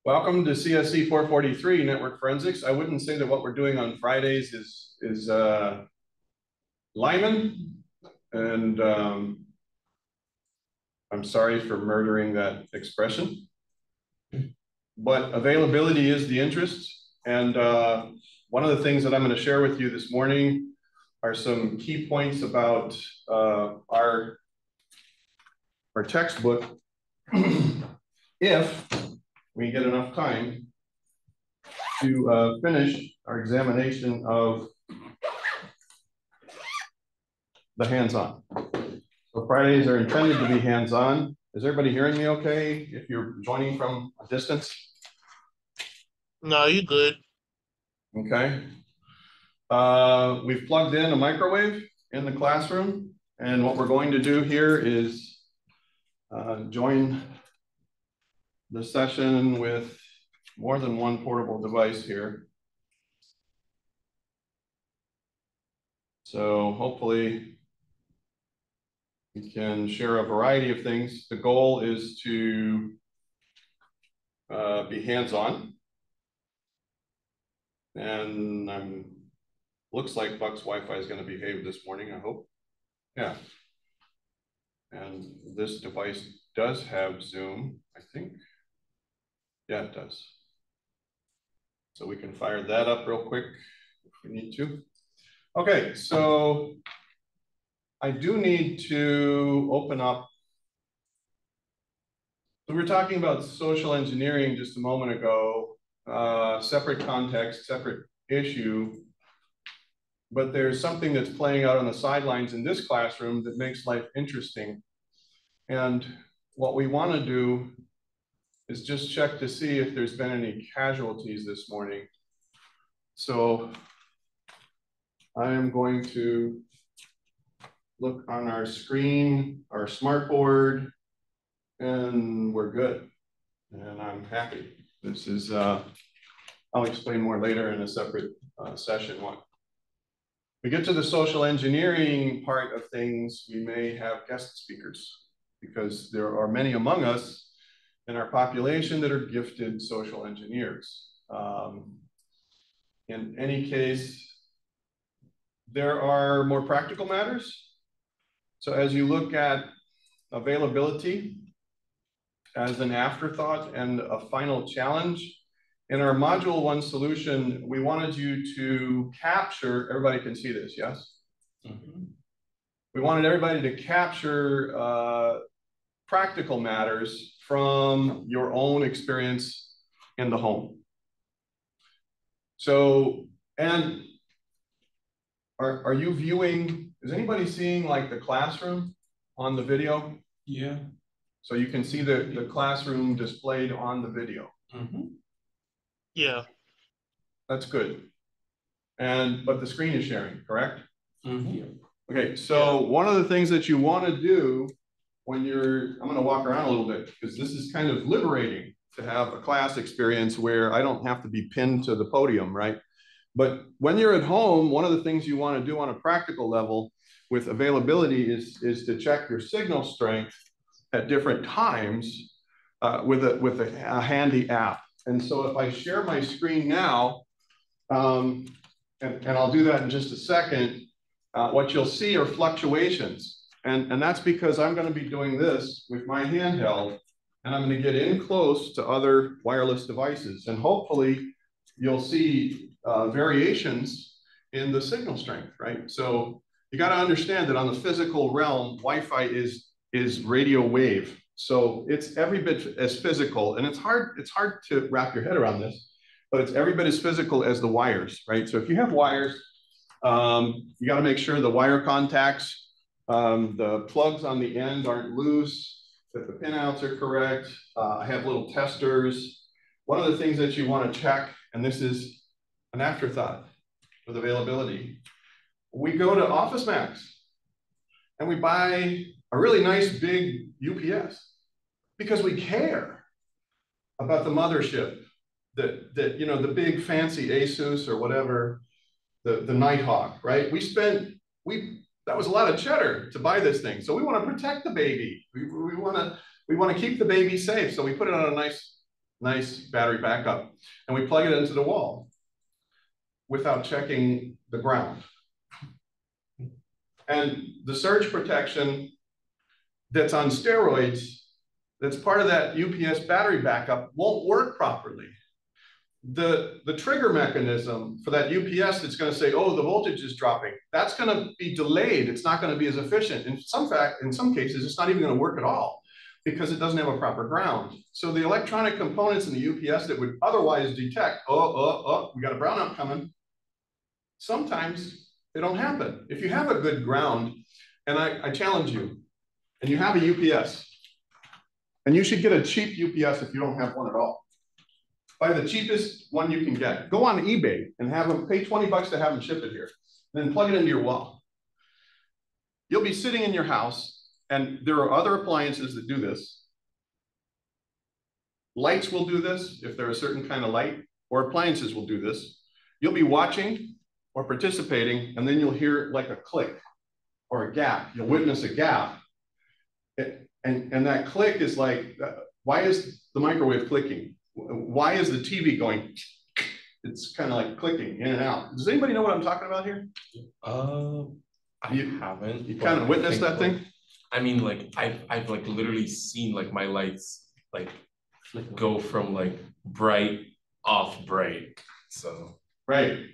Welcome to CSC443 Network Forensics. I wouldn't say that what we're doing on Fridays is Lyman, and I'm sorry for murdering that expression, but availability is the interest. And one of the things that I'm going to share with you this morning are some key points about our textbook if we get enough time to finish our examination of the hands-on. So Fridays are intended to be hands-on. Is everybody hearing me okay if you're joining from a distance? No, you good. Okay. We've plugged in a microwave in the classroom, and what we're going to do here is join the session with more than one portable device here. So hopefully we can share a variety of things. The goal is to be hands-on. And looks like Buck's Wi-Fi is going to behave this morning, I hope. Yeah. And this device does have Zoom, I think. Yeah, it does. So we can fire that up real quick if we need to. Okay, so I do need to open up. So we were talking about social engineering just a moment ago, separate context, separate issue, but there's something that's playing out on the sidelines in this classroom that makes life interesting. And what we want to do is just check to see if there's been any casualties this morning. So I am going to look on our screen, our smartboard, and we're good. And I'm happy. This is, I'll explain more later in a separate session. When we get to the social engineering part of things, we may have guest speakers because there are many among us in our population that are gifted social engineers. In any case, there are more practical matters. So as you look at availability as an afterthought and a final challenge, in our module 1 solution, we wanted you to capture, everybody can see this, yes? Mm-hmm. We wanted everybody to capture practical matters from your own experience in the home. So, and are you viewing, is anybody seeing like the classroom on the video? Yeah. So you can see the classroom displayed on the video. Mm-hmm. Yeah. That's good. But the screen is sharing, correct? Mm-hmm. Okay, so yeah. One of the things that you want to do when I'm going to walk around a little bit because this is kind of liberating to have a class experience where I don't have to be pinned to the podium, right? But when you're at home, one of the things you want to do on a practical level with availability is to check your signal strength at different times with a handy app. And so if I share my screen now, and I'll do that in just a second, what you'll see are fluctuations. And that's because I'm going to be doing this with my handheld, and I'm going to get in close to other wireless devices. And hopefully you'll see variations in the signal strength, right? So you got to understand that on the physical realm, Wi-Fi is radio wave. So it's every bit as physical, and it's hard to wrap your head around this, but it's every bit as physical as the wires, right? So if you have wires, you got to make sure the wire contacts, the plugs on the end aren't loose, that the pinouts are correct. I have little testers. One of the things that you want to check, and this is an afterthought with availability, we go to Office Max and we buy a really nice big UPS because we care about the mothership, that you know, the big fancy Asus or whatever, the Nighthawk, right? That was a lot of cheddar to buy this thing. So we want to protect the baby. We want to keep the baby safe. So we put it on a nice nice battery backup. And we plug it into the wall without checking the ground. And the surge protection that's on steroids, that's part of that UPS battery backup, won't work properly. The trigger mechanism for that UPS that's going to say, oh, the voltage is dropping, that's going to be delayed. It's not going to be as efficient. In some cases, it's not even going to work at all because it doesn't have a proper ground. So the electronic components in the UPS that would otherwise detect, we got a brownout coming, sometimes they don't happen. If you have a good ground, and I challenge you, and you have a UPS, and you should get a cheap UPS if you don't have one at all. Buy the cheapest one you can get. Go on eBay and have them pay 20 bucks to have them ship it here. Then plug it into your wall. You'll be sitting in your house, and there are other appliances that do this. Lights will do this if they're a certain kind of light, or appliances will do this. You'll be watching or participating, and then you'll hear like a click or a gap. You'll witness a gap. And that click is like, why is the microwave clicking? Why is the TV going? It's kind of like clicking in and out. Does anybody know what I'm talking about here? I haven't. You kind of witnessed that thing? I mean, like I've like literally seen like my lights like go from like bright off bright. So right.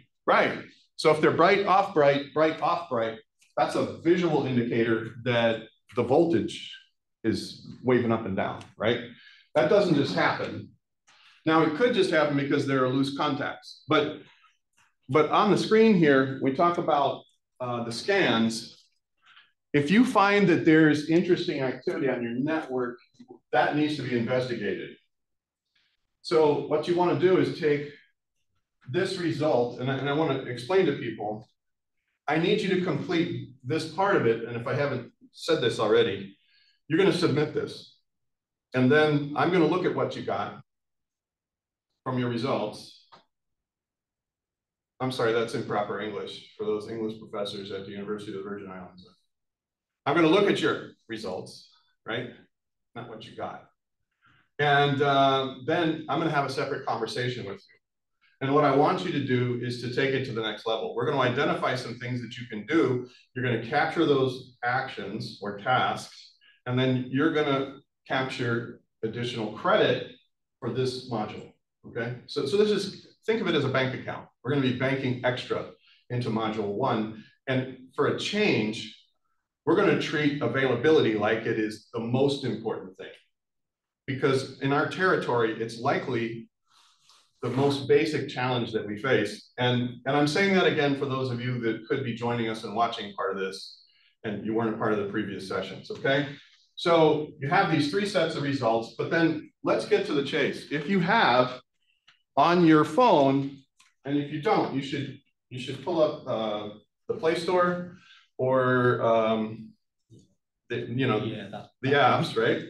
So if they're bright off bright, that's a visual indicator that the voltage is waving up and down, right? That doesn't just happen. Now it could just happen because there are loose contacts, but on the screen here, we talk about the scans. If you find that there's interesting activity on your network, that needs to be investigated. So what you want to do is take this result, and I want to explain to people, I need you to complete this part of it, and if I haven't said this already, you're going to submit this. And then I'm going to look at what you got from your results. I'm sorry, that's improper English for those English professors at the University of the Virgin Islands. I'm going to look at your results, right? Not what you got. And then I'm going to have a separate conversation with you. And what I want you to do is to take it to the next level. We're going to identify some things that you can do. You're going to capture those actions or tasks, and then you're going to capture additional credit for this module, okay? So this is, think of it as a bank account. We're going to be banking extra into module 1. And for a change, we're going to treat availability like it is the most important thing. Because in our territory, it's likely the most basic challenge that we face. And I'm saying that again for those of you that could be joining us and watching part of this, and you weren't a part of the previous sessions, okay? So you have these 3 sets of results, but then let's get to the chase. If you have on your phone, and if you don't, you should pull up the Play Store or the apps, right?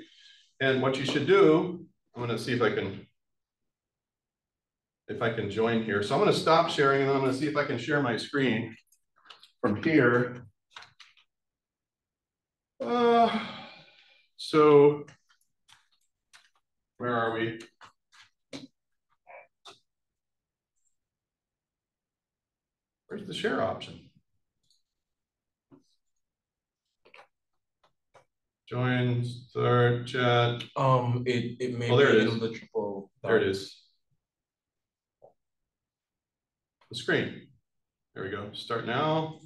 And what you should do, I'm going to see if I can join here. So I'm going to stop sharing, and then I'm going to see if I can share my screen from here. So where are we? Where's the share option? Join, start, chat. It may there be it is. in the triple. There it is. The screen. There we go. Start now.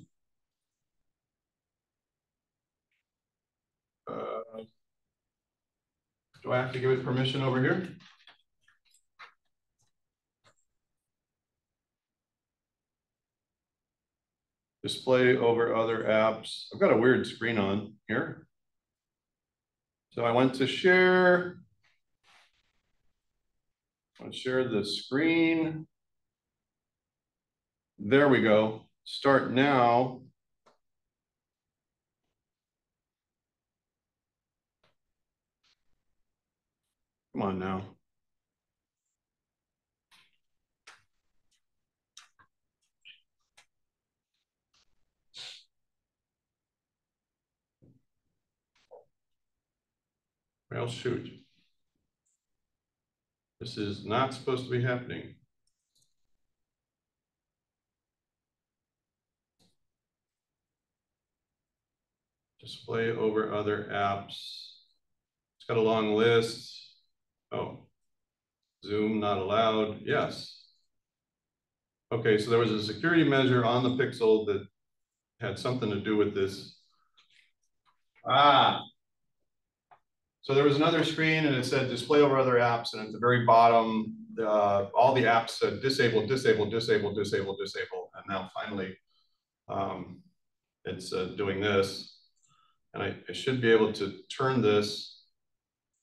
Do I have to give it permission over here? Display over other apps. I've got a weird screen on here. So I went to share. I'll share the screen. There we go. Start now. Come on now. Well, shoot. This is not supposed to be happening. Display over other apps. It's got a long list. Oh, Zoom not allowed. Yes. Okay, so there was a security measure on the Pixel that had something to do with this. So there was another screen and it said display over other apps, and at the very bottom, all the apps said disable, disable, disable, disable, disable. And now finally, it's doing this. And I should be able to turn this,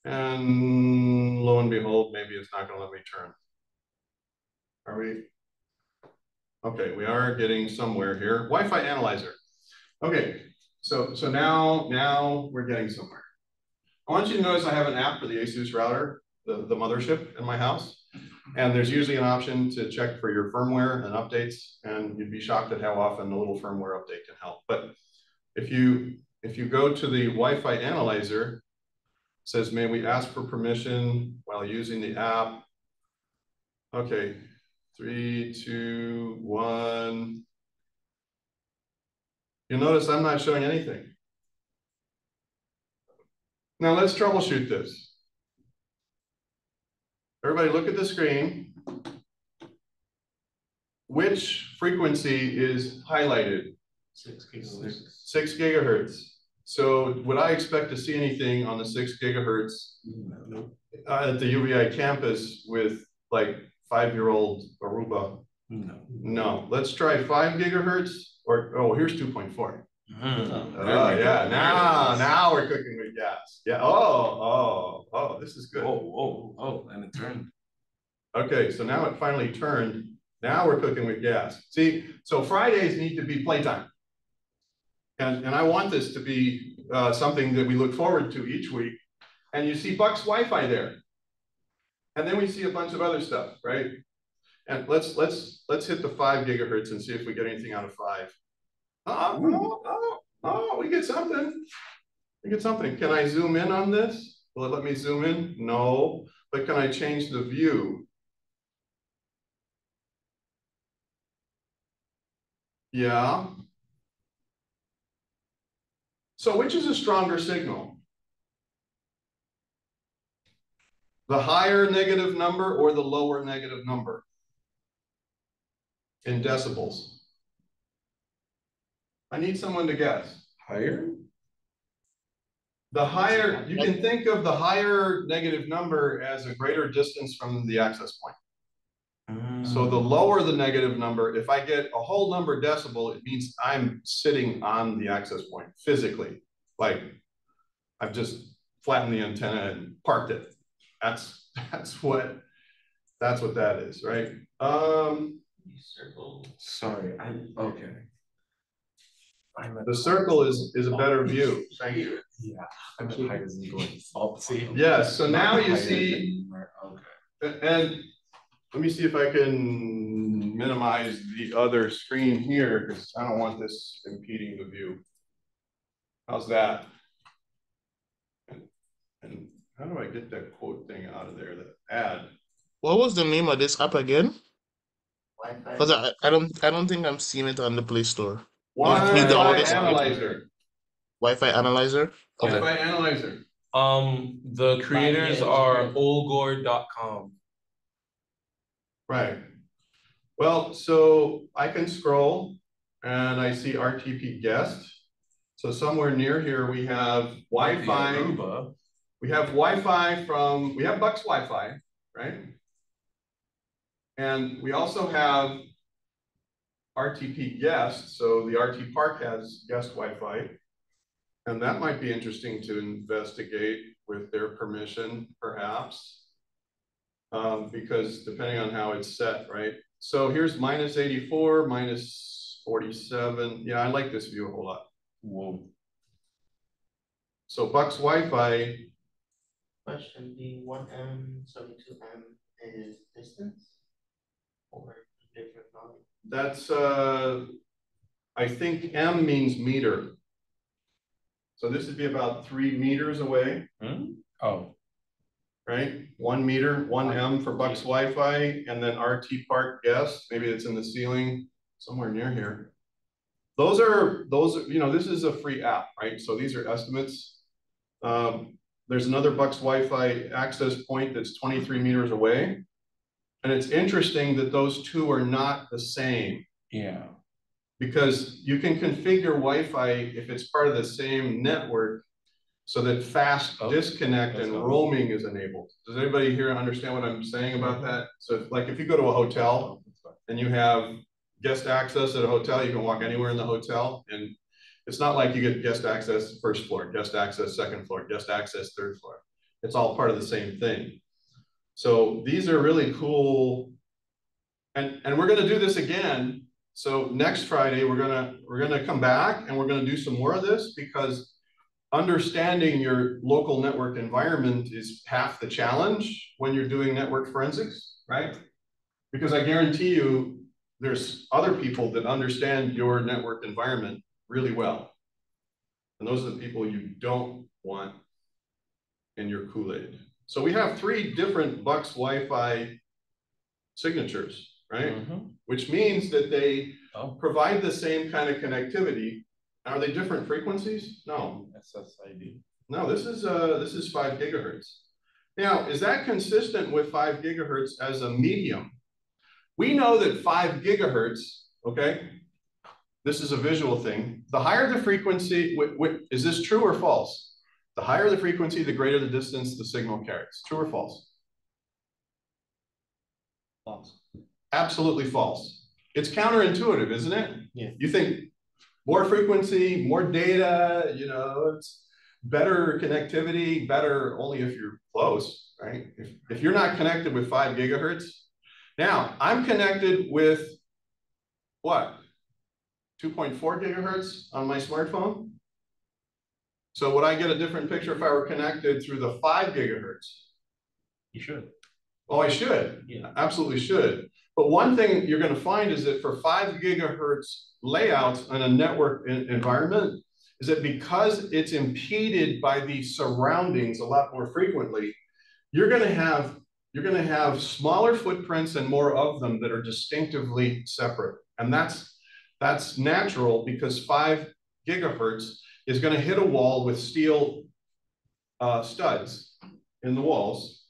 and lo and behold, maybe it's not going to let me turn. Are we? Okay, we are getting somewhere here. Wi-Fi Analyzer. Okay, so now we're getting somewhere. I want you to notice I have an app for the ASUS router, the mothership in my house. And there's usually an option to check for your firmware and updates, and you'd be shocked at how often a little firmware update can help. But if you go to the Wi-Fi Analyzer, it says, may we ask for permission while using the app? Okay, 3, 2, 1. You'll notice I'm not showing anything. Now let's troubleshoot this. Everybody look at the screen. Which frequency is highlighted? 6 gigahertz. 6 gigahertz. So would I expect to see anything on the 6 gigahertz at the UVI campus with like 5-year-old Aruba? No. No. Let's try 5 gigahertz, or oh, here's 2.4. Yeah. Now we're cooking with gas. Yeah. Oh, this is good. Oh, and it turned. Okay, so now it finally turned. Now we're cooking with gas. See, so Fridays need to be playtime. And I want this to be something that we look forward to each week. And you see Buck's Wi-Fi there. And then we see a bunch of other stuff, right? And let's hit the 5 gigahertz and see if we get anything out of 5. Oh, we get something. We get something. Can I zoom in on this? Will it let me zoom in? No. But can I change the view? Yeah. So which is a stronger signal? The higher negative number or the lower negative number in decibels? I need someone to guess. Higher? The higher, you can think of the higher negative number as a greater distance from the access point. So the lower the negative number, if I get a whole number decibel, it means I'm sitting on the access point physically. Like I've just flattened the antenna and parked it. That's what that is, right? Circle. Sorry, okay. The circle is a better view. Thank you. Yeah, I'm as high as going. See. Yes. So now you see. Okay. And let me see if I can minimize the other screen here, because I don't want this impeding the view. How's that? And how do I get that quote thing out of there? That ad. What was the name of this app again? Because I don't think I'm seeing it on the Play Store. Wi-Fi Analyzer. Wi-Fi Analyzer? Okay. Wi-Fi Analyzer. The creators are olgor.com. Right. Well, so I can scroll and I see RTP guest. So somewhere near here we have Wi-Fi. We have Wi-Fi we have Buck's Wi-Fi, right? And we also have RTP guest. So the RT Park has guest Wi-Fi. And that might be interesting to investigate with their permission, perhaps. Because depending on how it's set, right? So here's -84, -47. Yeah, I like this view a whole lot. Whoa. So Buck's Wi-Fi. Question, the 1M, 72M is distance or different value? That's, I think M means meter. So this would be about 3 meters away. Oh. right? 1 meter, 1 M for Bucks Wi-Fi, and then RT Park guest, maybe it's in the ceiling somewhere near here. Those are, you know, this is a free app, right? So these are estimates. There's another Bucks Wi-Fi access point that's 23 meters away. And it's interesting that those two are not the same. Yeah. Because you can configure Wi-Fi if it's part of the same network so that fast disconnect and roaming is enabled. Does anybody here understand what I'm saying about that? So like if you go to a hotel and you have guest access at a hotel, you can walk anywhere in the hotel, and it's not like you get guest access first floor, guest access second floor, guest access third floor. It's all part of the same thing. So these are really cool. And we're gonna do this again. So next Friday, we're gonna come back and we're gonna do some more of this, because understanding your local network environment is half the challenge when you're doing network forensics, right? Because I guarantee you, there's other people that understand your network environment really well. And those are the people you don't want in your Kool-Aid. So we have 3 different Bucks Wi-Fi signatures, right? Which means that they provide the same kind of connectivity. Are they different frequencies? No. SSID. No, this is 5 gigahertz. Now, is that consistent with 5 gigahertz as a medium? We know that 5 gigahertz, okay, this is a visual thing. The higher the frequency, is this true or false? The higher the frequency, the greater the distance the signal carries. True or false? False. Absolutely false. It's counterintuitive, isn't it? Yeah. You think more frequency, more data, you know, it's better connectivity, better only if you're close, right? If you're not connected with 5 gigahertz, now I'm connected with what? 2.4 gigahertz on my smartphone. So would I get a different picture if I were connected through the 5 gigahertz? You should. Oh, I should. Yeah. Absolutely should. But one thing you're going to find is that for 5 gigahertz layouts in a network environment, is that because it's impeded by the surroundings a lot more frequently, you're going to have smaller footprints and more of them that are distinctively separate. And that's natural, because 5 gigahertz is going to hit a wall with steel studs in the walls,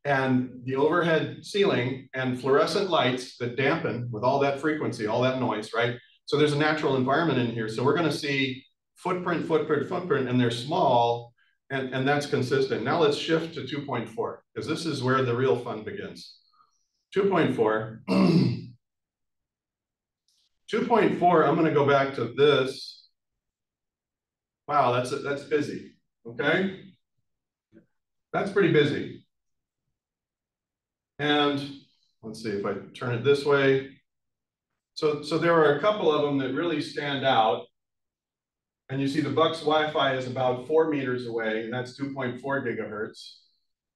and the overhead ceiling and fluorescent lights that dampen with all that frequency, all that noise, right? So there's a natural environment in here. So we're going to see footprint, and they're small, and that's consistent. Now let's shift to 2.4, because this is where the real fun begins. 2.4. 2.4, I'm going to go back to this. Wow, that's busy, okay? That's pretty busy. And let's see if I turn it this way. So there are a couple of them that really stand out. And you see the Bucks Wi-Fi is about 4 meters away, and that's 2.4 gigahertz.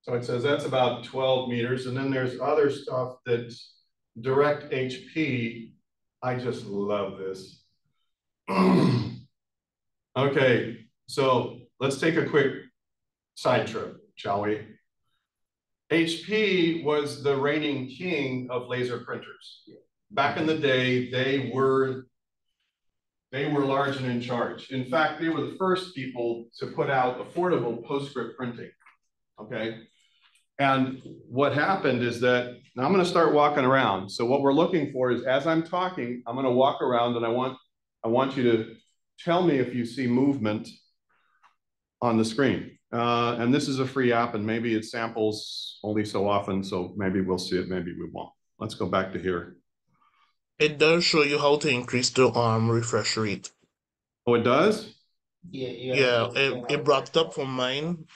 So it says that's about 12 meters. And then there's other stuff that's direct HP. I just love this. Okay, so let's take a quick side trip, shall we? HP was the reigning king of laser printers. Back in the day, they were large and in charge. In fact, they were the first people to put out affordable PostScript printing, okay? And what happened is that, now I'm gonna start walking around. So what we're looking for is, as I'm talking, I'm gonna walk around, and I want you to tell me if you see movement on the screen. And this is a free app, and maybe it samples only so often, so maybe we'll see it, maybe we won't. Let's go back to here. It does show you how to increase the refresh rate. Oh, it does? Yeah, it brought it up for mine,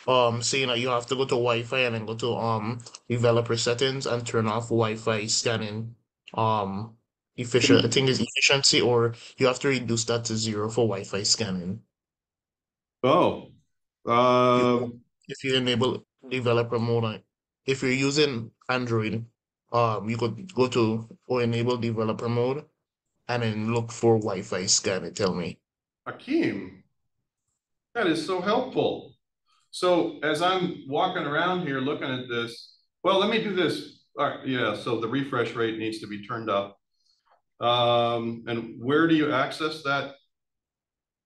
saying that you have to go to Wi-Fi and then go to developer settings and turn off Wi-Fi scanning. Efficient, I think it's efficiency, or you have to reduce that to 0 for Wi-Fi scanning. Oh. If you enable developer mode, if you're using Android, you could go to or enable developer mode and then look for Wi-Fi scan and tell me. Hakeem, that is so helpful. So as I'm walking around here looking at this, well, let me do this. All right, yeah, so the refresh rate needs to be turned up. And where do you access that?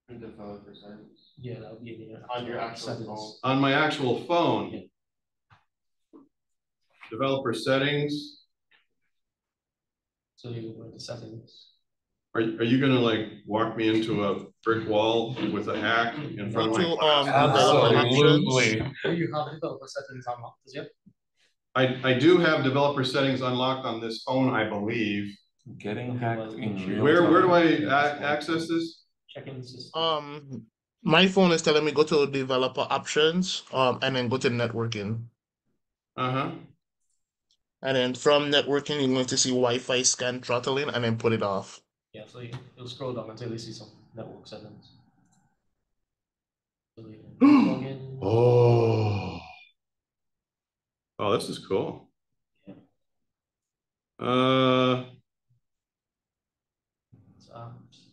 In developer settings. Yeah, that would be On your actual phone. On my actual phone. Yeah. Developer settings. So you go into settings. Are you gonna like walk me into a brick wall with a hack in front of my class? Developer options. Absolutely. Do you have developer settings unlocked as yet? I do have developer settings unlocked on this phone, I believe. Getting hacked in real Where do I time. access this? Check in the system. My phone is telling me go to developer options, and then go to networking. Uh-huh. And then from networking, you're going to see Wi-Fi scan throttling and then put it off. Yeah, so you'll scroll down until you see some network settings. So you log in. Oh. Oh, this is cool. Yeah. It's apps.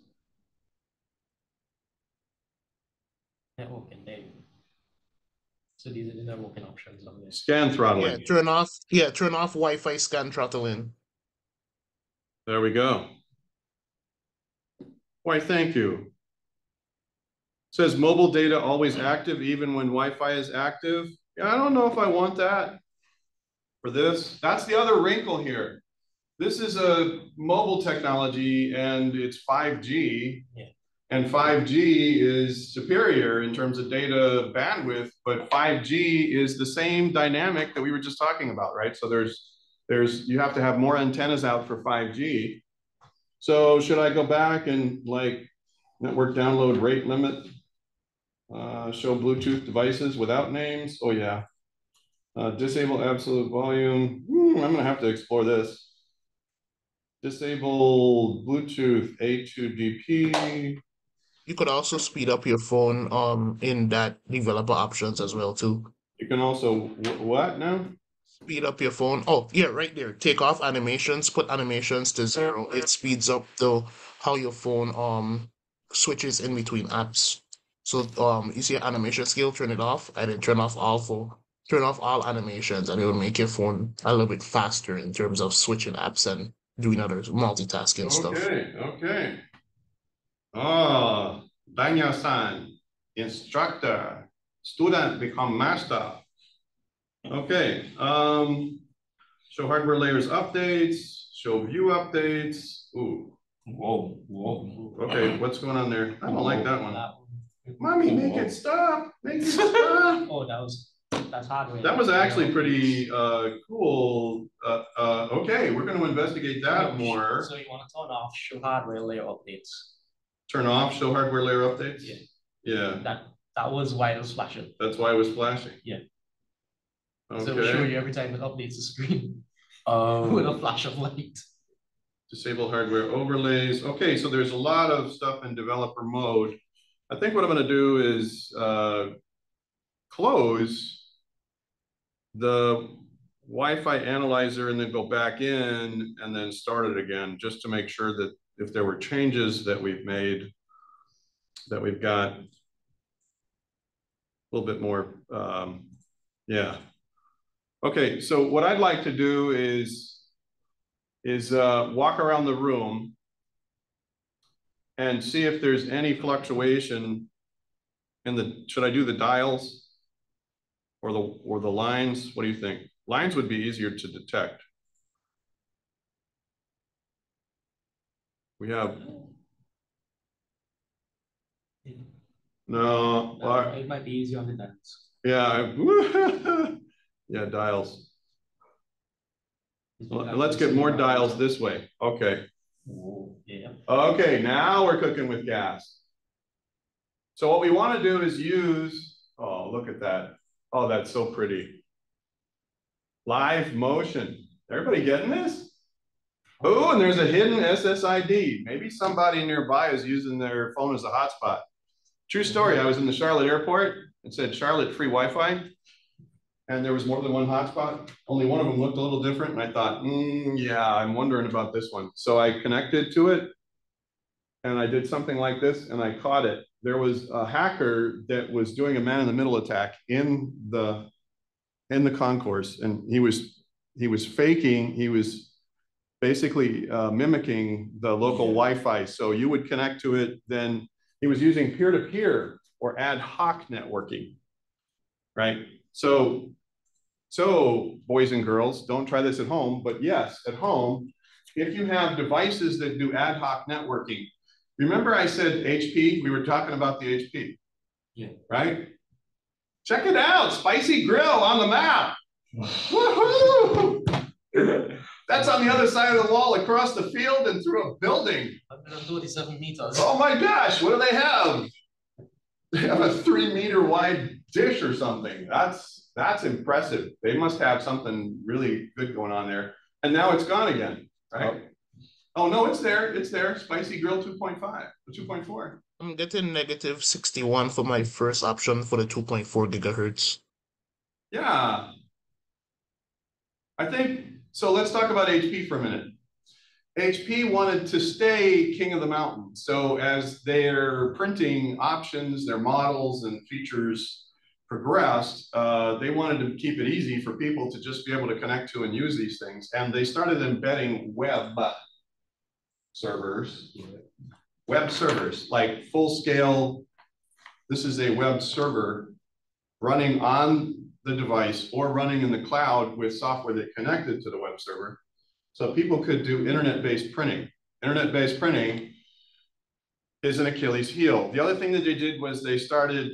Networking, there you go. So these are the networking options on this. Scan throttling. Turn off Wi-Fi scan throttling. There we go. Why, thank you. It says mobile data always active even when Wi-Fi is active. Yeah, I don't know if I want that for this. That's the other wrinkle here. This is a mobile technology and it's 5G. Yeah. And 5G is superior in terms of data bandwidth, but 5G is the same dynamic that we were just talking about, right? So you have to have more antennas out for 5G. So should I go back and like network download rate limit, show Bluetooth devices without names? Oh yeah. Disable absolute volume. I'm gonna have to explore this. Disable Bluetooth A2DP. You could also speed up your phone in that developer options as well too. You can also what now? Speed up your phone. Oh yeah, right there. Take off animations, put animations to 0. It speeds up how your phone switches in between apps. So you see animation scale, turn it off, and then turn off all animations, and it will make your phone a little bit faster in terms of switching apps and doing other multitasking stuff. Okay. Oh, Danya-san, instructor, student become master. Okay, show hardware layers updates, show view updates. Ooh. Whoa. Okay, what's going on there? I don't like that one. That Mommy, make it stop. Make it stop. Oh, that's hardware. That was actually pretty cool. Okay, we're going to investigate that more. So you want to turn off show hardware layer updates. Turn off show hardware layer updates? Yeah. That was why it was flashing. That's why it was flashing? Yeah. Okay. So it will show you every time it updates the screen with a flash of light. Disable hardware overlays. Okay, so there's a lot of stuff in developer mode. I think what I'm going to do is close the Wi-Fi analyzer and then go back in and then start it again, just to make sure that if there were changes that we've made, that we've got a little bit more, yeah. Okay, so what I'd like to do is walk around the room and see if there's any fluctuation in should I do the dials or the lines? What do you think? Lines would be easier to detect. We have, no. It might be easier on the dials. Yeah, yeah, dials. Well, let's get more dials this way. Okay. Yeah. Okay, now we're cooking with gas. So what we want to do is use, oh, look at that. Oh, that's so pretty. Live motion. Everybody getting this? Oh, and there's a hidden SSID. Maybe somebody nearby is using their phone as a hotspot. True story. I was in the Charlotte airport. It said Charlotte free Wi-Fi. And there was more than one hotspot. Only one of them looked a little different. And I thought, yeah, I'm wondering about this one. So I connected to it. And I did something like this and I caught it. there was a hacker that was doing a man-in-the-middle attack in the concourse, and he was faking. He was basically mimicking the local Wi-Fi. So you would connect to it. Then he was using peer-to-peer or ad hoc networking, right? So boys and girls, don't try this at home. But yes, at home, if you have devices that do ad hoc networking, remember I said HP? We were talking about the HP, right? Check it out, Spicy Grill on the map. Woohoo! That's on the other side of the wall, across the field and through a building. 127 meters. Oh my gosh, what do they have? They have a 3-meter wide dish or something. That's impressive. They must have something really good going on there. And now it's gone again, right? Oh no, it's there. It's there. Spicy Grill 2.5 or 2.4. I'm getting negative 61 for my first option for the 2.4 gigahertz. Yeah. I think, so let's talk about HP for a minute. HP wanted to stay king of the mountain. So as their printing options, their models and features progressed, they wanted to keep it easy for people to just be able to connect to and use these things. And they started embedding web servers, like full scale. This is a web server running on the device or running in the cloud with software that connected to the web server. So people could do internet-based printing. Internet-based printing is an Achilles heel. The other thing that they did was they started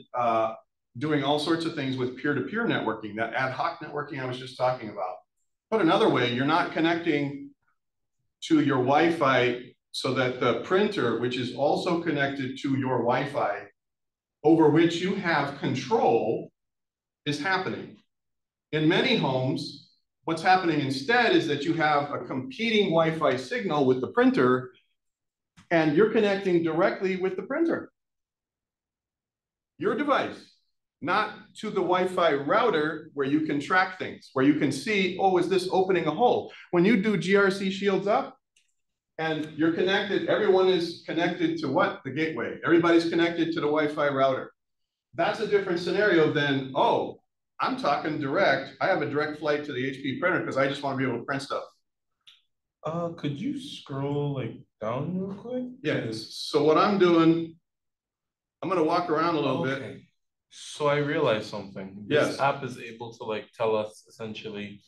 doing all sorts of things with peer-to-peer networking, that ad hoc networking I was just talking about. Put another way, you're not connecting to your Wi-Fi so that the printer, which is also connected to your Wi-Fi, over which you have control, is happening. In many homes, what's happening instead is that you have a competing Wi-Fi signal with the printer, and you're connecting directly with the printer. Your device, not to the Wi-Fi router where you can track things, where you can see, oh, is this opening a hole? When you do GRC shields up and you're connected, everyone is connected to what? The gateway. Everybody's connected to the Wi-Fi router. That's a different scenario than, oh, I'm talking direct. I have a direct flight to the HP printer because I just want to be able to print stuff. Could you scroll like down real quick? Yes. So what I'm doing, I'm going to walk around a little bit. So I realized something. Yes. This app is able to like tell us essentially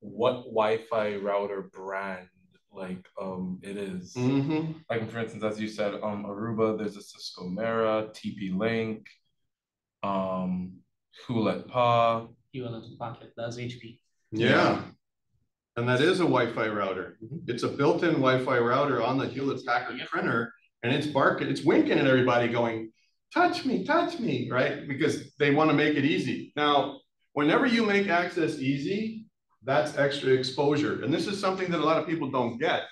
what Wi-Fi router brand like it is. Mm-hmm. Like for instance, as you said, Aruba, there's a Cisco Mera, TP-Link, Hewlett-Packard. Packet, that's HP. Yeah. And that is a Wi-Fi router. It's a built-in Wi-Fi router on the Hewlett-Packard printer, and it's barking, it's winking at everybody going, touch me, right? Because they want to make it easy. Now, whenever you make access easy, that's extra exposure. And this is something that a lot of people don't get.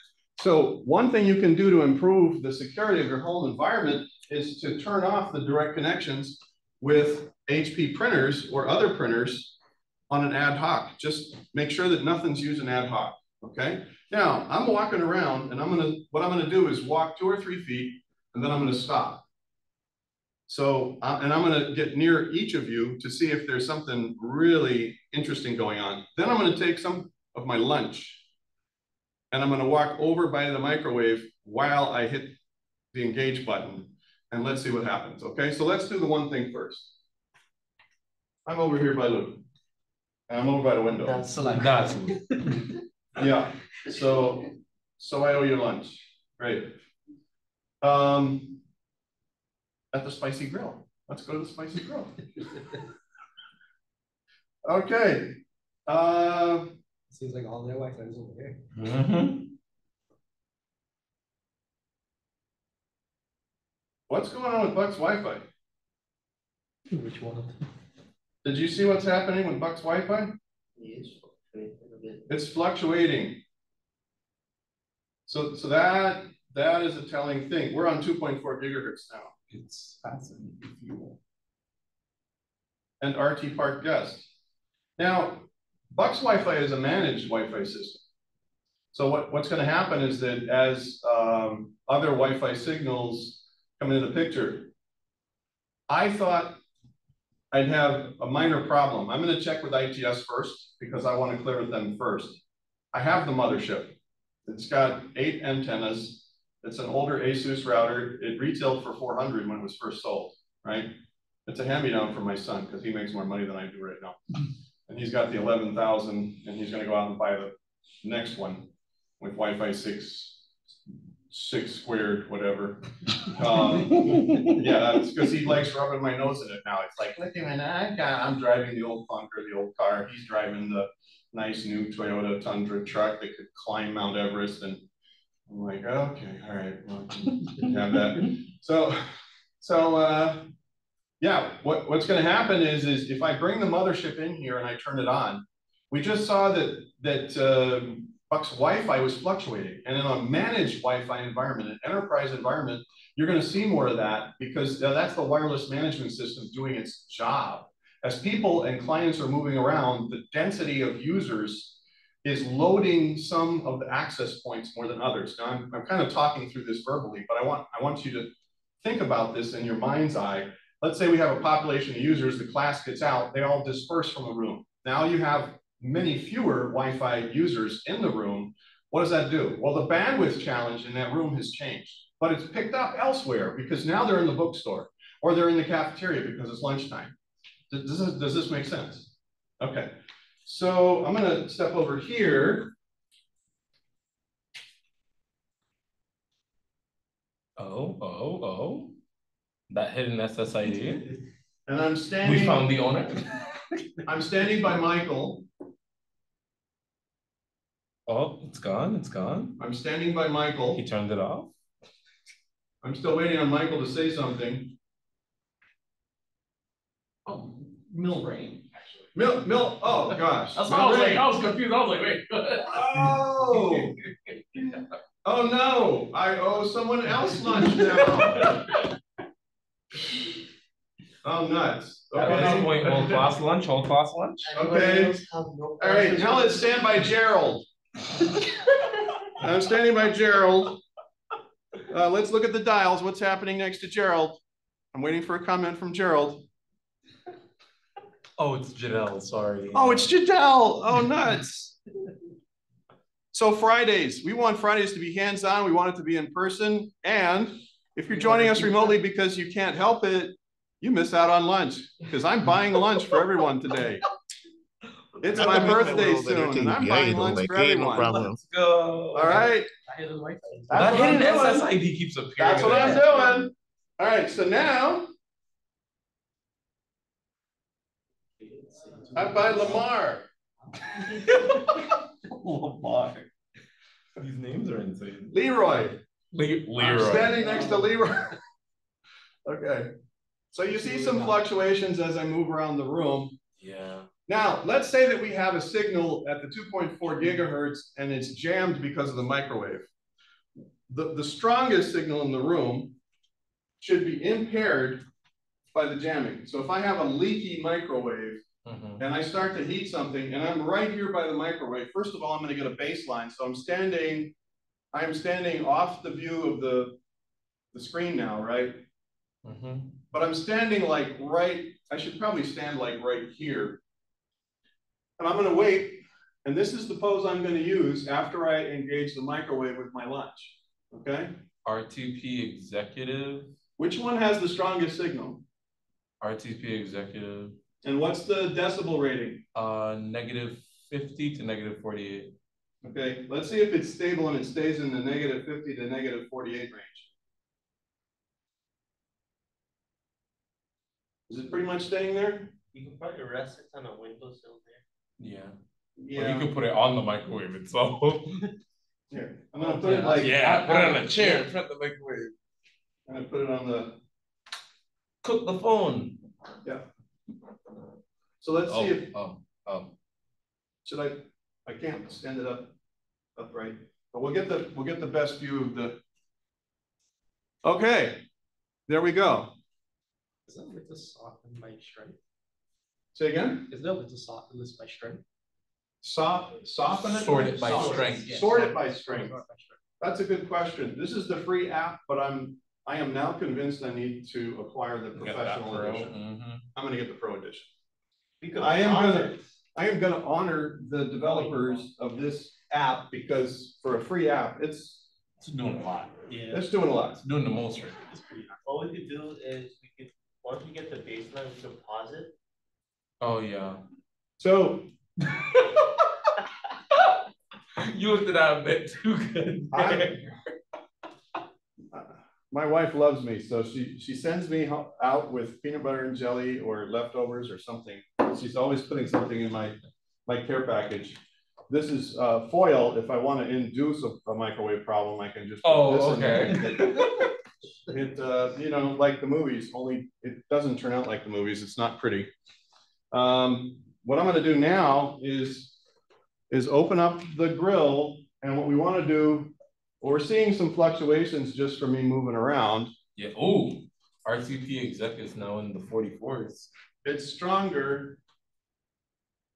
So one thing you can do to improve the security of your home environment is to turn off the direct connections with HP printers or other printers on an ad hoc. Just make sure that nothing's using ad hoc, okay? Now, I'm walking around and what I'm gonna do is walk 2 or 3 feet and then I'm gonna stop. So, and I'm gonna get near each of you to see if there's something really interesting going on. Then I'm gonna take some of my lunch and I'm gonna walk over by the microwave while I hit the engage button and let's see what happens, okay? So let's do the one thing first. I'm over here by Luke. And I'm over by the window. That's like That's Yeah, so I owe you lunch, great. At the Spicy Grill. Let's go to the Spicy Grill. Okay. Seems like all their Wi-Fi is over here. What's going on with Buck's Wi-Fi? which one? Did you see what's happening with Buck's Wi-Fi? It's fluctuating. So that is a telling thing. We're on 2.4 gigahertz now. It's fascinating, if you will. And RT Park guest. Now, Buck's Wi-Fi is a managed Wi-Fi system. So what's going to happen is that as other Wi-Fi signals come into the picture, I thought I'd have a minor problem. I'm going to check with ITS first because I want to clear with them first. I have the mothership. It's got 8 antennas. It's an older ASUS router. It retailed for $400 when it was first sold, right? It's a hand-me-down from my son because he makes more money than I do right now. And he's got the 11,000 and he's going to go out and buy the next one with Wi-Fi 6 squared, whatever. Yeah, that's because he likes rubbing my nose in it now. It's like, look at me, I'm driving the old clunker, the old car. He's driving the nice new Toyota Tundra truck that could climb Mount Everest. And I'm like, okay, all right, well, you can have that. So yeah, what's going to happen is if I bring the mothership in here and I turn it on, we just saw that Buck's Wi-Fi was fluctuating, and in a managed Wi-Fi environment, an enterprise environment, you're going to see more of that because that's the wireless management system doing its job. As people and clients are moving around, the density of users is loading some of the access points more than others. Now, I'm kind of talking through this verbally, but I want you to think about this in your mind's eye. Let's say we have a population of users, the class gets out, they all disperse from the room. Now you have many fewer Wi-Fi users in the room. What does that do? Well, the bandwidth challenge in that room has changed, but it's picked up elsewhere because now they're in the bookstore or they're in the cafeteria because it's lunchtime. Does this make sense? Okay, so I'm gonna step over here. Oh. That hidden SSID. And I'm standing. We found the owner. I'm standing by Michael. Oh, it's gone. It's gone. I'm standing by Michael. He turned it off. I'm still waiting on Michael to say something. Oh, Mill Rain, actually. Mill, oh gosh. That's what I was like, I was confused. I was like, wait. Oh. Oh no, I owe someone else lunch now. Oh, nuts. At this point, whole class lunch. Okay. All right, now let's stand by Gerald. I'm standing by Gerald. Let's look at the dials. What's happening next to Gerald? I'm waiting for a comment from Gerald. Oh, it's Janelle, sorry. Oh, it's Janelle. Oh, nuts. So Fridays, we want Fridays to be hands-on. We want it to be in person. And if you're joining us remotely because you can't help it, you miss out on lunch because I'm buying lunch for everyone today. It's my birthday soon, and I'm buying lunch for everyone. Let's go. All right. That hidden SSID keeps appearing. That's what I'm doing. All right, so now I buy Lamar. Lamar. These names are insane. Leroy. Leroy. I'm standing next to Leroy. Okay. So you see some fluctuations as I move around the room. Yeah. Now, let's say that we have a signal at the 2.4 gigahertz and it's jammed because of the microwave. The strongest signal in the room should be impaired by the jamming. So if I have a leaky microwave and I start to heat something and I'm right here by the microwave, first of all, I'm going to get a baseline. So I am standing off the view of the screen now, right? But I'm standing like I should probably stand like right here. And I'm going to wait. And this is the pose I'm going to use after I engage the microwave with my lunch. Okay? R2P executive. Which one has the strongest signal? R2P executive. And what's the decibel rating? -50 to -48. Okay, let's see if it's stable and it stays in the -50 to -48 range. Is it pretty much staying there? You can probably rest it on a windowsill there. Yeah. Yeah. Or you could put it on the microwave itself. Here, I'm gonna put it like put it on a chair in front of the microwave. I'm gonna put it on the Cook the phone. Yeah. So let's see if should I can't stand it upright, but we'll get the best view of the. Okay, there we go. Is that with the soften by strength? Say again? Is that with the soften this by strength? Soften it? Sort it by strength. Sort it by strength. That's a good question. This is the free app, but I am now convinced I need to acquire the professional edition. I'm going to get the pro edition. Because I am going to honor the developers of this app, because for a free app, it's doing a lot. Yeah. It's doing a lot. It's doing the most right. What we could do is once we get the baseline, we can pause it. Oh yeah. So you looked at that a bit too good. My wife loves me, so she sends me out with peanut butter and jelly or leftovers or something. She's always putting something in my care package. This is foil. If I want to induce a microwave problem, I can just put this in there. It you know, like the movies, only it doesn't turn out like the movies. It's not pretty. What I'm going to do now is open up the grill, and what we want to do, we're seeing some fluctuations just from me moving around. Yeah. Oh, RTP exec is now in the 44s. It's stronger.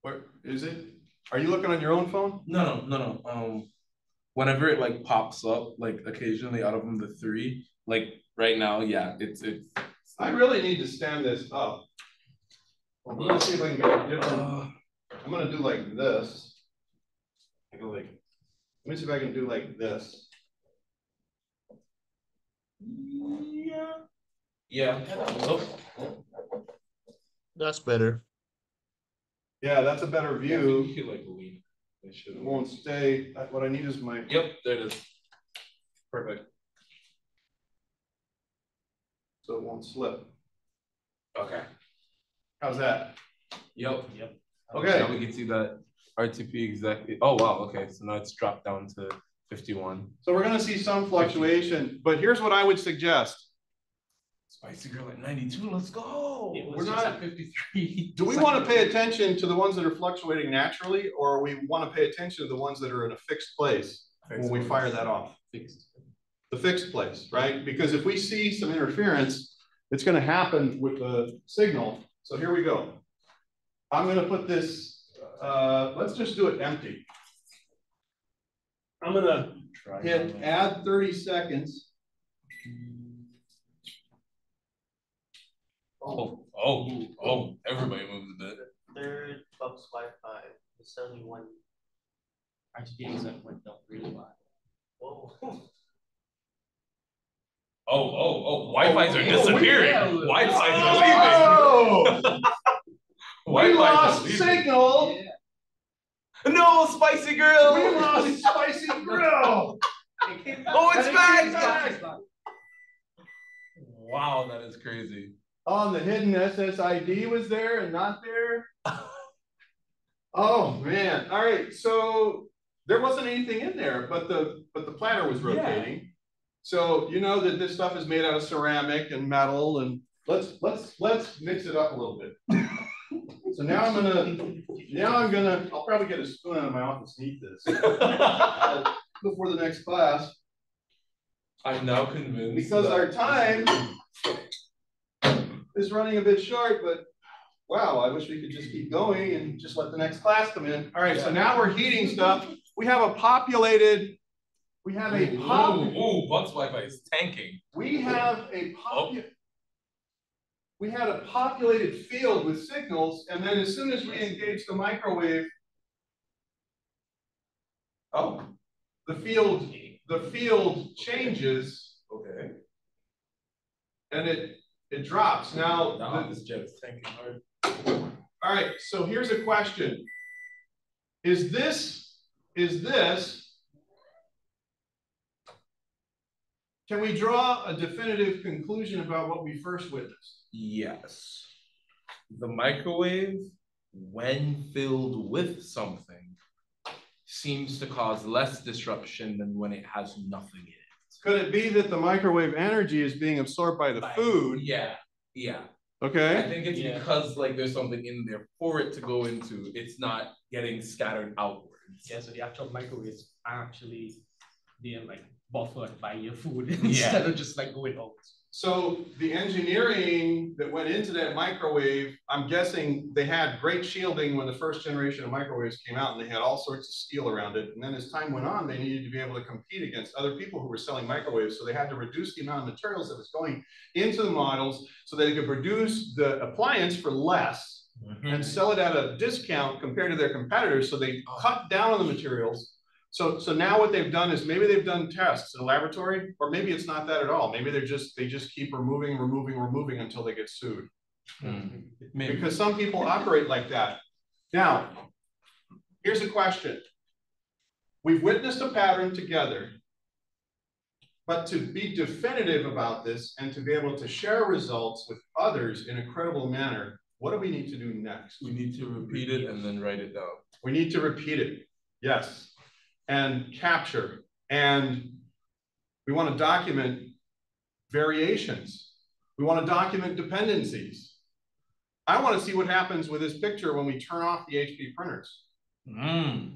Where is it? Are you looking on your own phone? No. Whenever it like pops up, like occasionally out of them the 3, like right now, yeah, it's. I really need to stand this up. Let's see if I can get a different. I'm gonna do like this. I go like. Let me see if I can do like this. Yeah. That's better. Yeah, that's a better view. You like lean. It won't stay. What I need is my. Yep, there it is. Perfect. So it won't slip. Okay. How's that? Yep. Okay. Now we can see that RTP exactly. Oh wow. Okay, so now it's dropped down to 51. So we're going to see some fluctuation, but here's what I would suggest. Spicy Girl at 92. Let's go. We're not at 53. Do we want to pay attention to the ones that are fluctuating naturally, or we want to pay attention to the ones that are in a fixed place when we fire that off? The fixed place, right? Because if we see some interference, it's going to happen with the signal. So here we go. I'm going to put this, let's just do it empty. I'm going to hit add 30 seconds. Oh, everybody moves a bit. Third box Wi-Fi, the 71. RTP exec went down really wide. Whoa. Wi-Fi's are disappearing. Yeah. Wi-Fi's are leaving. We lost signal. Yeah. No, Spicy Girl. We lost Spicy Grill. It's back. Wow, that is crazy. Oh, the hidden SSID was there and not there. Oh man! All right, so there wasn't anything in there, but the platter was rotating. Yeah. So you know that this stuff is made out of ceramic and metal, and let's mix it up a little bit. So now I'll probably get a spoon out of my office and eat this before the next class. I'm now convinced because our time is running a bit short, but wow, I wish we could just keep going and just let the next class come in. All right, so now we're heating stuff. We have a populated. We have a Bugs Wi-Fi is tanking. We have a We had a populated field with signals, and then as soon as we engage the microwave, the field changes. Okay. And it drops. Now this jet is tanking hard. All right, so here's a question. Is this can we draw a definitive conclusion about what we first witnessed? Yes. The microwave, when filled with something, seems to cause less disruption than when it has nothing in it. Could it be that the microwave energy is being absorbed by the food? Yeah. Okay. I think it's because like there's something in there for it to go into. It's not getting scattered outwards. Yeah, so the actual microwaves are actually being like buffered by your food instead of just like going out. So the engineering that went into that microwave, I'm guessing they had great shielding when the first generation of microwaves came out, and they had all sorts of steel around it. And then as time went on, they needed to be able to compete against other people who were selling microwaves. So they had to reduce the amount of materials that was going into the models so that they could produce the appliance for less and sell it at a discount compared to their competitors. So they cut down on the materials. So now what they've done is maybe they've done tests in a laboratory, or maybe it's not that at all. Maybe they just keep removing until they get sued. Because some people operate like that. Now, here's a question. We've witnessed a pattern together, but to be definitive about this and to be able to share results with others in a credible manner, what do we need to do next? We need to repeat it and then write it down. We need to repeat it, yes. And capture, and we want to document variations. We want to document dependencies. I want to see what happens with this picture when we turn off the HP printers.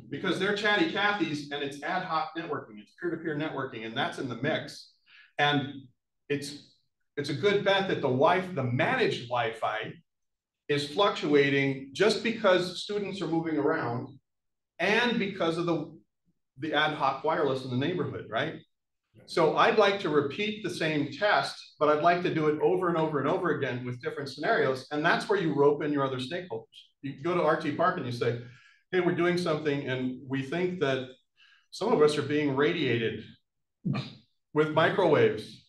Because they're chatty Cathys and it's ad hoc networking, it's peer-to-peer networking, and that's in the mix. And it's a good bet that the managed Wi-Fi is fluctuating just because students are moving around and because of the ad hoc wireless in the neighborhood, right? So I'd like to repeat the same test, but I'd like to do it over and over and over again with different scenarios. And that's where you rope in your other stakeholders. You go to RT Park and you say, hey, we're doing something and we think that some of us are being radiated with microwaves.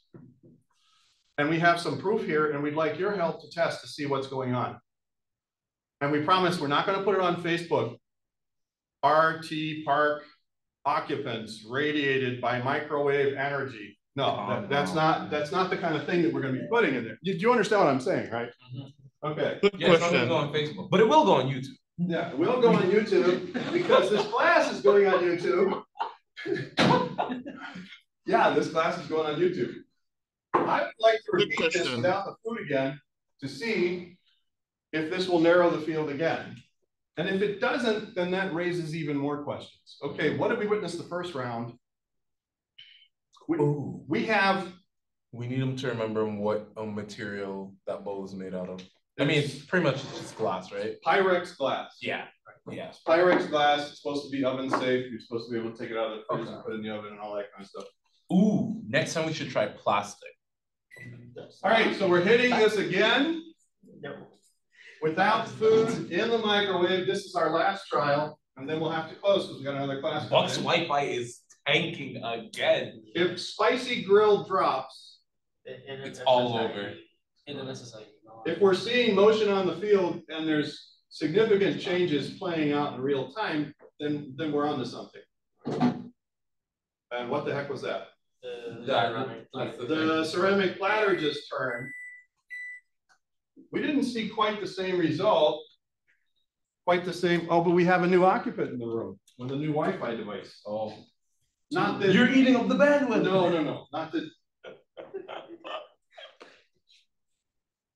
And we have some proof here and we'd like your help to test to see what's going on. And we promise we're not going to put it on Facebook. RT Park occupants radiated by microwave energy. No, that's not the kind of thing that we're going to be putting in there. Do you understand what I'm saying, right? Okay. Yeah, it's not going to go on Facebook, but it will go on YouTube. Yeah, it will go on YouTube because this class is going on YouTube. Yeah, this class is going on YouTube. I would like to repeat this without the food again to see if this will narrow the field again. And if it doesn't, then that raises even more questions. Okay, what did we witness the first round? We need them to remember what material that bowl is made out of. I mean, it's pretty much just glass, right? Pyrex glass. Yeah. Yeah. Pyrex glass. It's supposed to be oven safe. You're supposed to be able to take it out of the fridge and put it in the oven and all that kind of stuff. Ooh, next time we should try plastic. All right, so we're hitting this again. Without food in the microwave. This is our last trial, and then we'll have to close because we got another class. Buck's Wi-Fi is tanking again. If spicy grill drops, it's all over. In the SSI. If we're seeing motion on the field and there's significant changes playing out in real time, then we're onto something. And what the heck was that? The ceramic platter just turned. We didn't see quite the same result, quite the same. Oh, but we have a new occupant in the room with a new Wi-Fi device. Oh, not that you're eating up the bandwidth. No, not that.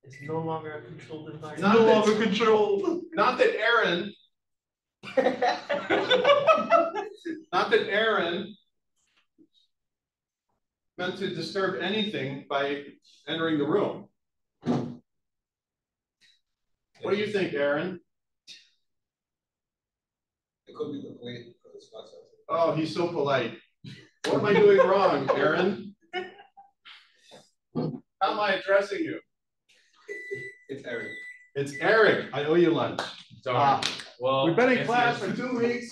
It's no longer a controlled environment. Not no longer controlled. Not that Aaron. Not that Aaron meant to disturb anything by entering the room. What do you think, Aaron? It could be the plate. Oh, he's so polite. What am I doing wrong, Aaron? How am I addressing you? It's Eric. It's Eric. I owe you lunch. Well, we've been in class for 2 weeks.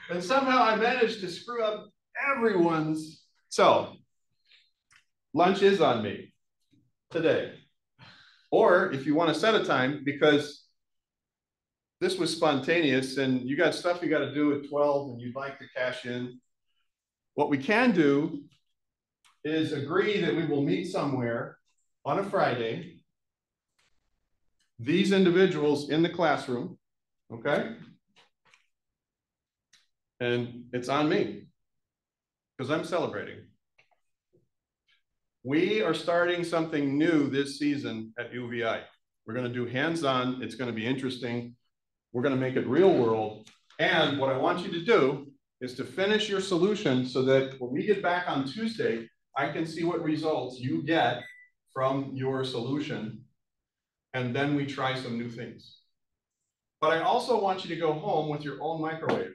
And somehow I managed to screw up everyone's. So, lunch is on me today. Or if you want to set a time, because this was spontaneous and you got stuff you got to do at 12 and you'd like to cash in. What we can do is agree that we will meet somewhere on a Friday. These individuals in the classroom, okay? And it's on me because I'm celebrating. We are starting something new this season at UVI. We're going to do hands-on. It's going to be interesting. We're going to make it real world. And what I want you to do is to finish your solution so that when we get back on Tuesday, I can see what results you get from your solution, and then we try some new things. But I also want you to go home with your own microwave.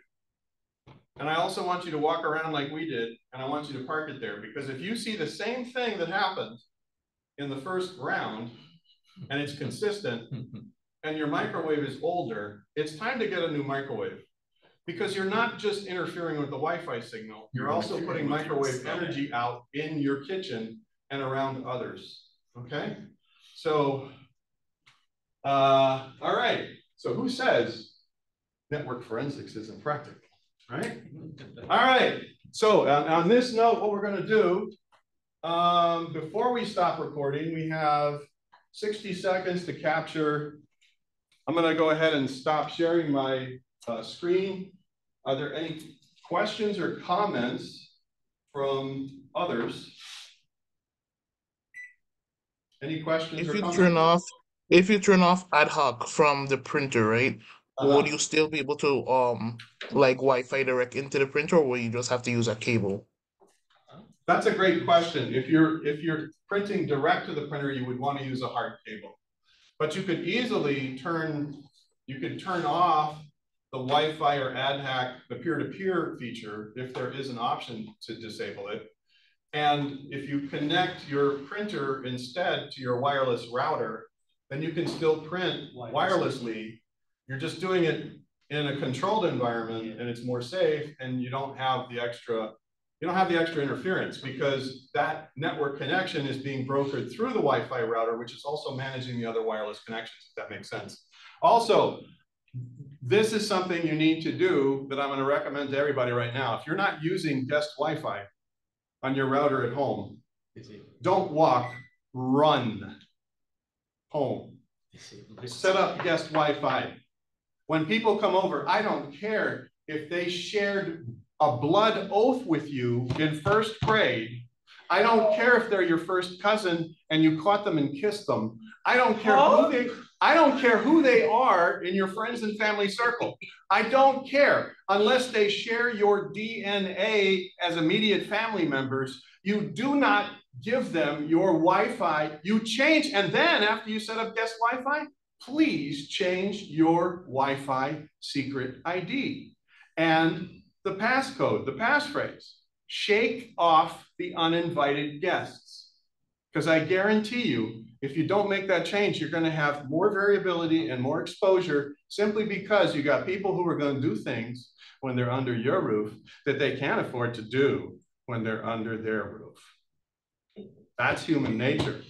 And I also want you to walk around like we did, and I want you to park it there, because if you see the same thing that happened in the first round, and it's consistent, and your microwave is older, it's time to get a new microwave. Because you're not just interfering with the Wi-Fi signal, you're also putting microwave energy out in your kitchen and around others, okay? So, all right, so who says network forensics isn't practical? Right? All right. So on this note, what we're going to do, before we stop recording, we have 60 seconds to capture. I'm going to go ahead and stop sharing my screen. Are there any questions or comments from others? Any questions or comments? If you turn off ad hoc from the printer, right? Would you still be able to like Wi-Fi direct into the printer, or will you just have to use a cable? That's a great question. If you're printing direct to the printer, you would want to use a hard cable. But you could easily turn off the Wi-Fi or ad hoc, the peer-to-peer feature, if there is an option to disable it. And if you connect your printer instead to your wireless router, then you can still print wirelessly. You're just doing it in a controlled environment, and it's more safe, and you don't have the extra interference, because that network connection is being brokered through the Wi-Fi router, which is also managing the other wireless connections, if that makes sense. Also, this is something you need to do that I'm going to recommend to everybody right now. If you're not using guest Wi-Fi on your router at home, don't walk, run home. Set up guest Wi-Fi. When people come over, I don't care if they shared a blood oath with you in first grade. I don't care if they're your first cousin and you caught them and kissed them. I don't care who they are in your friends and family circle. I don't care unless they share your DNA as immediate family members. You do not give them your Wi-Fi. You change, and then after you set up guest Wi-Fi, please change your Wi-Fi secret ID and the passcode, the passphrase. Shake off the uninvited guests. Because I guarantee you, if you don't make that change, you're going to have more variability and more exposure, simply because you got people who are going to do things when they're under your roof that they can't afford to do when they're under their roof. That's human nature.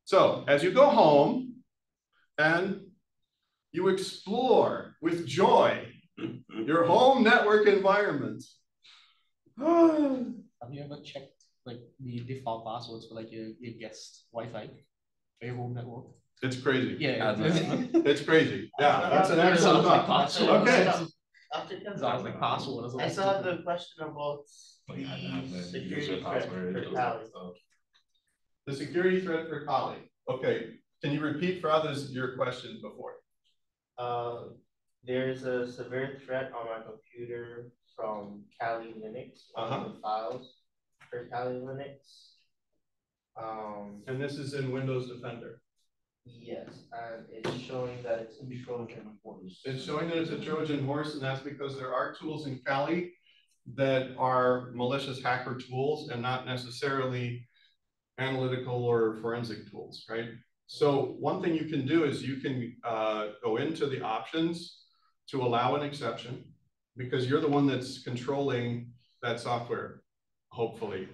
So as you go home and you explore with joy your home network environment. Have you ever checked like the default passwords for like your guest Wi-Fi for your home network? It's crazy. Yeah, it's crazy. Yeah, that's an excellent thought. Okay. Like password. I still have the question about the security threat for Cali. The security threat for Kali. Okay. Can you repeat for others your question before? There's a severe threat on my computer from Kali Linux, one of the files for Kali Linux. And this is in Windows Defender. Yes, and it's showing that it's a Trojan horse. It's showing that it's a Trojan horse, and that's because there are tools in Kali that are malicious hacker tools and not necessarily analytical or forensic tools, right? So one thing you can do is you can go into the options to allow an exception, because you're the one that's controlling that software, hopefully.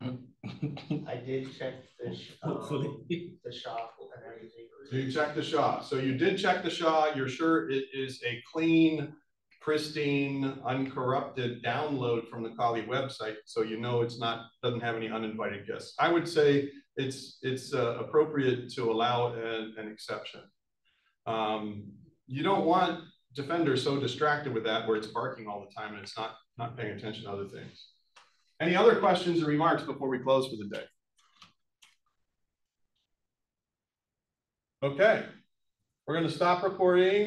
I did check the SHA and everything. You checked the SHA. So you did check the SHA. You're sure it is a clean, pristine, uncorrupted download from the Kali website, so you know it's not, doesn't have any uninvited guests. I would say it's appropriate to allow an exception. You don't want Defender so distracted with that where it's barking all the time and it's not paying attention to other things. Any other questions or remarks before we close for the day? Okay, we're going to stop recording.